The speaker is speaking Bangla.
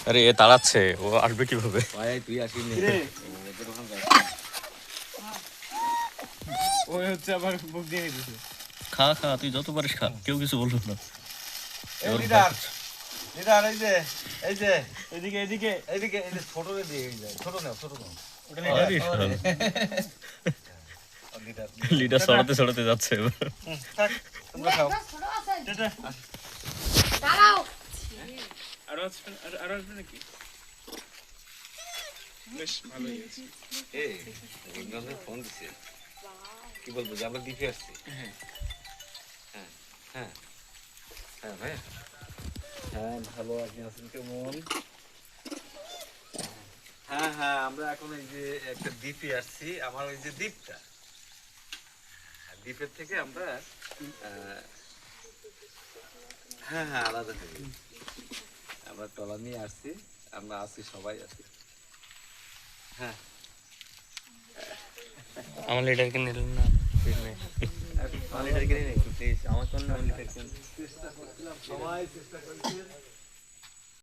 আরে এ তাড়াচ্ছে, ও আসবে কিভাবে? তুই আসিনি ওই হচ্ছে আবার বুক দিয়ে নিতেছে। খা খা, তুই যত পারিস খা, কেউ কিছু বললো না। লিডার এই যে এদিকে এদিকে এইদিকে এই যে ছোট দিয়ে যায়, ছোট নাও আরে শালা, লিডার সরাতে সরাতে যাচ্ছে এবার। তোমরা খাও। আরো আসবে নাকি? বেশ ভালোই আছে। এই রিঙ্গনে ফোন দিছে, কি বলবো যে আমরা দিতে আসছি? হ্যাঁ হ্যাঁ হ্যাঁ ভাই, হ্যাঁ ভালো, আপনি আছেন কেমন? হ্যাঁ হ্যাঁ, আমরা এখন এই যে একটা দ্বীপে আসছি, আমার ওই যে দ্বীপটা, দ্বীপের থেকে আমরা হ্যাঁ হ্যাঁ আলাদা হয়ে আমরা ট্রলার নিয়ে আসছি, আমরা আছি, সবাই আছি। হ্যাঁ আমার লিডারকে নিলেন না, লিডার কিনে একটু প্লিজ আমার জন্য লিডার কিনে, চেষ্টা করছিলাম, সবাই চেষ্টা করছে।